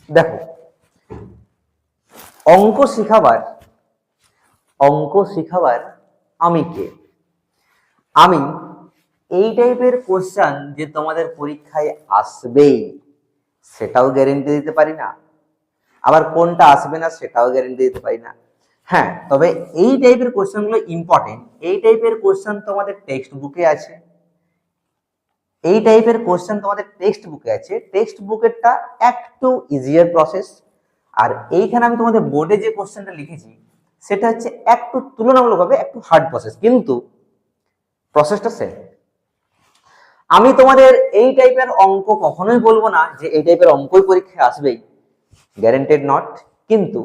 দেখো, অঙ্ক শিখাবার আমি কে? আমি এই টাইপের কোশ্চেন যে তোমাদের পরীক্ষায় আসবেই সেটাও গ্যারেন্টি দিতে পারি না, আবার কোনটা আসবে না সেটাও গ্যারেন্টি দিতে পারি না। হ্যাঁ, তবে এই টাইপের কোশ্চেনগুলো ইম্পর্টেন্ট। এই টাইপের কোশ্চেন তোমাদের টেক্সট বুকে আছে, টেক্সট বুকেরটা একটু ইজিয়ার প্রসেস। আর এইখানে আমি তোমাদের বোর্ডে যে কোশ্চেনটা লিখেছি সেটা হচ্ছে একটু তুলনামূলকভাবে একটু হার্ড প্রসেস, কিন্তু প্রসেসটা সেম। আমি তোমাদের এই টাইপের অঙ্ক কখনোই বলবো না যে এই টাইপের অঙ্কই পরীক্ষায় আসবেই, গ্যারেন্টেড নট। কিন্তু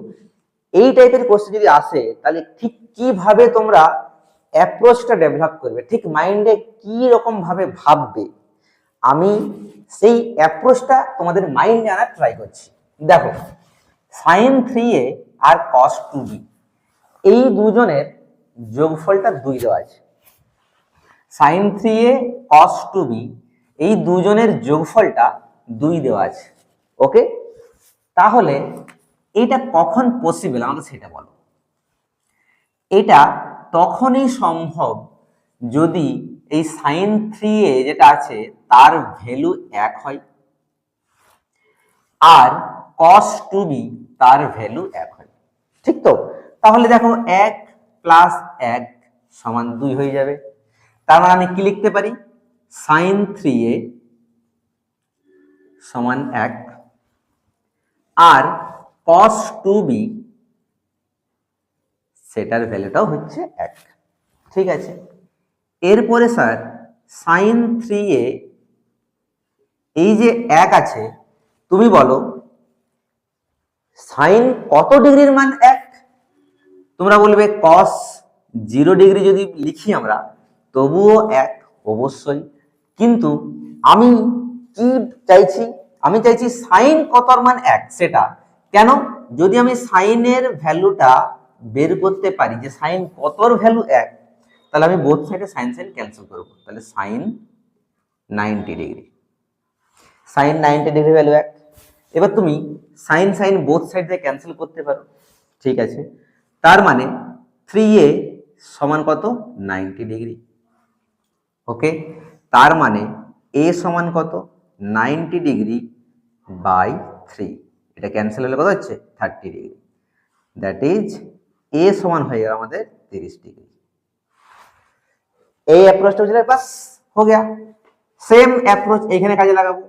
এই টাইপের কোশ্চেন যদি আসে তাহলে ঠিক কিভাবে তোমরা অ্যাপ্রোচটা ডেভেলপ করবে, ঠিক মাইন্ডে কি রকম ভাবে ভাববে, আমি সেই অ্যাপ্রোচটা তোমাদের মাইন্ডে আনার ট্রাই করছি। দেখো, sin 3a আর cos 2b এই দুজনের যোগফলটা 2 দেওয়া আছে। sin 3a cos 2b এই দুজনের যোগফলটা 2 দেওয়া আছে। ওকে, তাহলে এটা কখন পসিবল আমাকে সেটা বলো। এটা তখনই সম্ভব যদি এই sin 3a যেটা আছে তার ভ্যালু 1 হয় আর cos 2b তার ভ্যালু 1 হয়। ঠিক তো? তাহলে দেখো 1 প্লাস 1 সমান 2 হয়ে যাবে। তার মানে আমি কি লিখতে পারি? sin 3a সমান 1 আর cos 2b সেটার ভ্যালুটাও হচ্ছে 1। ঠিক আছে, এরপরে স্যার sin 3a এই যে 1 আছে, তুমি বলো সাইন কত ডিগ্রির মান 1? তোমরা বলবে cos 0 ডিগ্রি যদি লিখি আমরা তবুও 1 অবশ্যই। কিন্তু আমি কি চাইছি? আমি চাইছি সাইন কতর মান 1 সেটা। কেন? যদি আমি সাইনের ভ্যালুটা বের করতে পারি যে সাইন কতর ভ্যালু 1, তাহলে আমি বোথ সাইডে সাইন ক্যান্সেল করব। তাহলে সাইন 90 ডিগ্রি, সাইন 90 ডিগ্রি ভ্যালু 1। এবার তুমি সাইন বোথ সাইড দিয়ে ক্যান্সেল করতে পারো। ঠিক আছে, তার মানে 3a সমান কত? 90 ডিগ্রি। ওকে, তার মানে a সমান কত? 90 ডিগ্রি বাই 3। এটা ক্যান্সেল হলে কত হচ্ছে? 30 ডিগ্রি। দ্যাট ইজ a সমান হয়ে গেল আমাদের 30 ডিগ্রি। এই অ্যাপ্রোচটা বুঝলে বাস হয়ে গেল। সেম অ্যাপ্রোচ এখানে কাজে লাগাবো।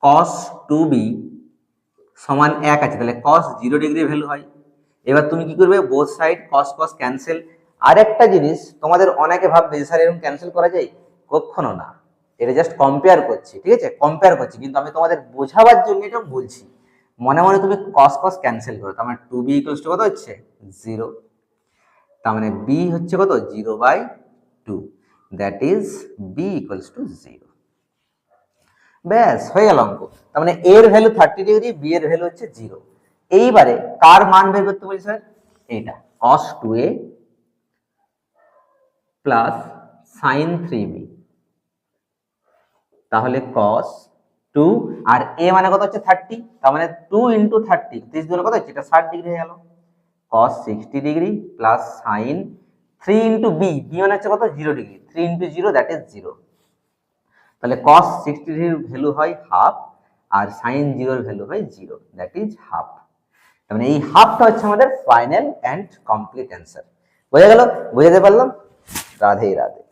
cos 2b সমান 1 আছে, তাহলে cos 0 ডিগ্রি ভ্যালু হয়। এবার তুমি কি করবে? Both side cos cos cancel. আরেকটা জিনিস তোমাদের অনেকে ভাববে স্যার এরকম ক্যান্সেল করা যায়, কখনো না। এটা জাস্ট কম্পেয়ার করছি, ঠিক আছে, কম্পেয়ার করছি, কিন্তু আমি তোমাদের বোঝাবার জন্য এটা বলছি। মনে মনে তুমি cos cos ক্যান্সেল করো, তার মানে 2b ইকুয়ালস টু কত হচ্ছে? 0। তার মানে b হচ্ছে কত? 0/2। That is b equals to 0। ব্যাস হয়ে গেল অঙ্ক। তার মানে এর ভ্যালু 30 ডিগ্রি, বি এর ভ্যালু হচ্ছে 0। এইবারে কার মান বের করতে বলি স্যার? এইটা cos 2a plus sin 3b। তাহলে cos 2 আর a মানে কত হচ্ছে? 30। তার মানে 2 ইন্টু 30, 30 দুগুণে কত হচ্ছে? এটা 60 ডিগ্রি হয়ে গেল। cos 60 degree plus sin 3 into b, b মানে হচ্ছে কত? 0 ডিগ্রি। 3 into 0 that is 0। তাহলে cos 60 ডিগ্রির ভ্যালু হয় হাফ আর sin 0 এর ভ্যালু হয় 0, দ্যাট ইজ হাফ। তার মানে এই হাফটা হচ্ছে আমাদের ফাইনাল এন্ড কমপ্লিট অ্যান্সার। বোঝা গেল? বুঝাতে পারলাম? রাধে রাধে।